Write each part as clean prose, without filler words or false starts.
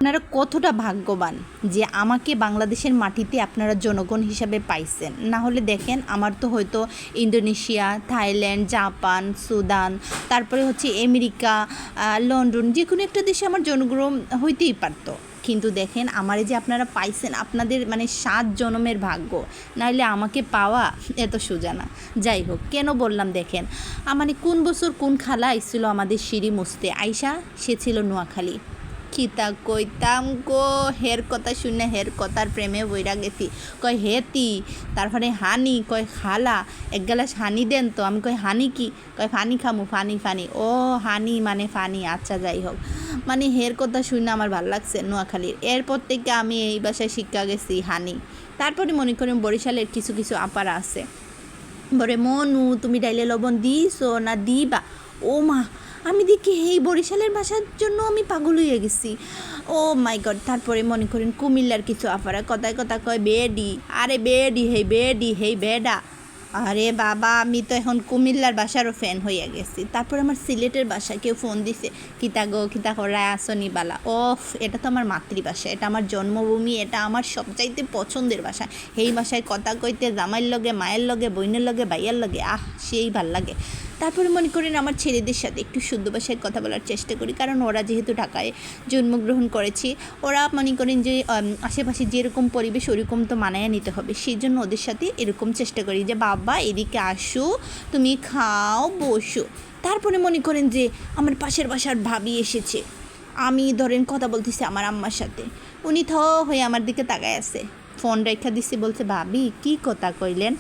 আপনারা কতটা ভাগ্যবান যে আমাকে বাংলাদেশের মাটিতে আপনারা জনগণ হিসাবে পাইছেন। না হলে দেখেন আমার তো হয়তো ইন্দোনেশিয়া, থাইল্যান্ড, জাপান, সুদান, তারপরে হচ্ছে আমেরিকা, লন্ডন, যে কোনো একটা দেশে আমার জন্মগ্রহণ হইতেই পারতো। কিন্তু দেখেন আমারে যে আপনারা পাইছেন, আপনাদের মানে 7 জনমের ভাগ্য, নাহলে আমাকে পাওয়া এত সোজা না। যাই হোক, কেন বললাম দেখেন, মানে কোন বছর কোন খালা আইছিল আমাদের সিঁড়ি মুছতে, আইসা সে ছিল নোয়াখালী। খিতা কইতাম গো, হের কথা শুনে হের কথার প্রেমে বইরা গেছি। কয় হেতি, তারপরে হানি, কয় খালা এক গ্লাস হানি দেন তো। আমি কই হানি কি? কয় ফানি খামু, ফানি ফানি। ও হানি মানে ফানি, আচ্ছা যাই হোক। মানে হের কথা শুনে আমার ভালো লাগছে নোয়াখালীর। এরপর থেকে আমি এই বাসায় শিক্ষা গেছি হানি। তারপরে মনে করেন বরিশালের কিছু কিছু আপারা আছে, বলে মনু তুমি ডাইলে লবণ দিছো না দিবা। ও মা, আমি দেখি এই বরিশালের ভাষার জন্য আমি পাগল হয়ে গেছি। ও মাই গড। তারপরে মনে করেন কুমিল্লার কিছু আফারা কথায় কথা কয় বেডি, আরে বেডি হেই বেডা। আরে বাবা, আমি তো এখন কুমিল্লার বাসারও ফ্যান হয়ে গেছি। তারপর আমার সিলেটের বাসায় কেউ ফোন দিছে, কিতা গো কিতা করায় আসনি বালা। ওফ, এটা তো আমার মাতৃভাষা, এটা আমার জন্মভূমি, এটা আমার সবচাইতে পছন্দের ভাষা। এই ভাষায় কথা কইতে জামাইয়ের লগে, মায়ের লগে, বইনের লগে, ভাইয়ের লগে, সেই ভাল লাগে। তারপরে মনে করেন আমার ছেলেদের সাথে একটু শুদ্ধ ভাষায় কথা বলার চেষ্টা করি, কারণ ওরা যেহেতু ঢাকায় জন্মগ্রহণ করেছি, ওরা মনে করেন যে আশেপাশে যেরকম পরিবেশ ওরকম তো মানায় নিতে হবে। সেই জন্য ওদের সাথে এরকম চেষ্টা করি যে বাবা এদিকে আসো, তুমি খাও, বসো। তারপরে মনে করেন যে আমার পাশের বাসার ভাবি এসেছে, আমি ধরেন কথা বলতেছি আমার আম্মার সাথে, উনি হয়ে আমার দিকে তাকায় আছে, ফোন রেখা দিচ্ছে, বলছে ভাবি কী কথা কইলেন,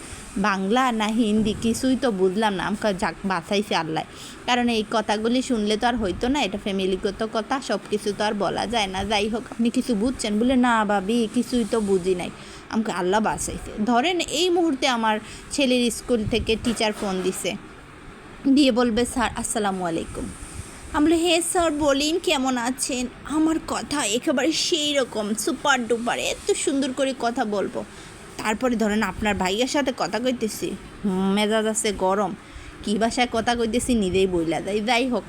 বাংলা না হিন্দি, কিছুই তো বুঝলাম না। আমাকে যাক বাঁচাইছে আল্লাহ, কারণ এই কথাগুলি শুনলে তো আর হইতো না, এটা ফ্যামিলিগত কথা, সব কিছু তো আর বলা যায় না। যাই হোক, আপনি কিছু বুঝছেন? বলে না ভাবি কিছুই তো বুঝি নাই। আমাকে আল্লাহ বাঁচাইছে। ধরেন এই মুহূর্তে আমার ছেলের স্কুল থেকে টিচার ফোন দিছে, দিয়ে বলবে স্যার আসসালামু আলাইকুম। আমরা হে স্যার বলিন কেমন আছেন। আমার কথা একেবারে সেই রকম সুপার ডুপার, এত সুন্দর করে কথা বলবো। তারপরে ধরেন আপনার ভাইয়ের সাথে কথা কইতেছি, মেজাজ আছে গরম, কী ভাষায় কথা কইতেছি নিজেই বইলা যায়। যাই হোক,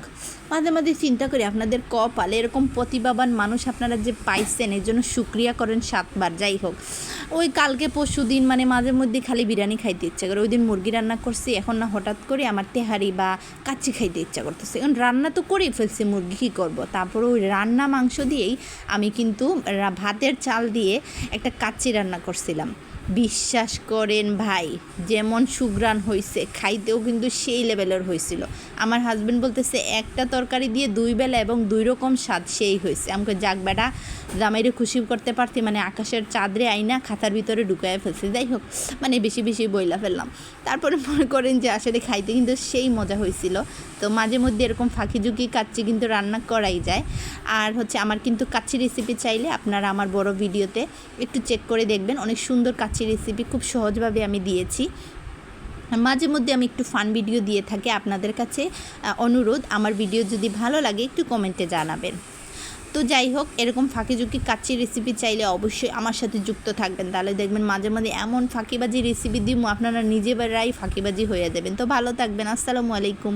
মাঝে মাঝে চিন্তা করি আপনাদের কপালে এরকম প্রতিভাবান মানুষ আপনারা যে পাইছেন, এর জন্য শুক্রিয়া করেন 7 বার। যাই হোক, ওই কালকে পরশু দিন মানে মাঝে মধ্যে খালি বিরিয়ানি খাইতে ইচ্ছা করে। ওই দিন মুরগি রান্না করছি, এখন না হঠাৎ করে আমার তেহারি বা কাচ্চি খাইতে ইচ্ছা করতেছে। এখন রান্না তো করেই ফেলছি, মুরগি কী করবো। তারপরে ওই রান্না মাংস দিয়েই আমি কিন্তু ভাতের চাল দিয়ে একটা কাচ্চি রান্না করছিলাম। বিশ্বাস করেন ভাই, যেমন সুঘ্রাণ হয়েছে, খাইতেও কিন্তু সেই লেভেলের হয়েছিল। আমার হাজব্যান্ড বলতেছে একটা তরকারি দিয়ে 2 বেলা এবং 2 রকম স্বাদ সেই হয়েছে। আমাকে যাক বেটা, জামাইরে খুশি করতে পারতি, মানে আকাশের চাঁদরে আইনা খাতার ভিতরে ঢুকাইয়া ফেলছে। যাই হোক, মানে বেশি বেশি বইলা ফেললাম। তারপরে মনে করেন যে আসলে খাইতে কিন্তু সেই মজা হয়েছিল। তো মাঝে মধ্যে এরকম ফাঁকি ঝুঁকি কাচ্চি কিন্তু রান্না করাই যায়। আর হচ্ছে আমার কিন্তু কাচ্চি রেসিপি চাইলে আপনারা আমার বড় ভিডিওতে একটু চেক করে দেখবেন, অনেক সুন্দর কাচ্চি রেসিপি খুব সহজভাবে আমি দিয়েছি। মাঝে মধ্যে আমি একটু ফান ভিডিও দিয়ে থাকি। আপনাদের কাছে অনুরোধ, আমার ভিডিও যদি ভালো লাগে একটু কমেন্টে জানাবেন। তো যাই হোক, এরকম ফাঁকি ঝুঁকি কাচ্চি রেসিপি চাইলে অবশ্যই আমার সাথে যুক্ত থাকবেন, তাহলে দেখবেন মাঝে মাঝে এমন ফাঁকিবাজি রেসিপি দিব আপনারা নিজেরাই ফাঁকিবাজি হয়ে যাবেন। তো ভালো থাকবেন, আসসালামু আলাইকুম।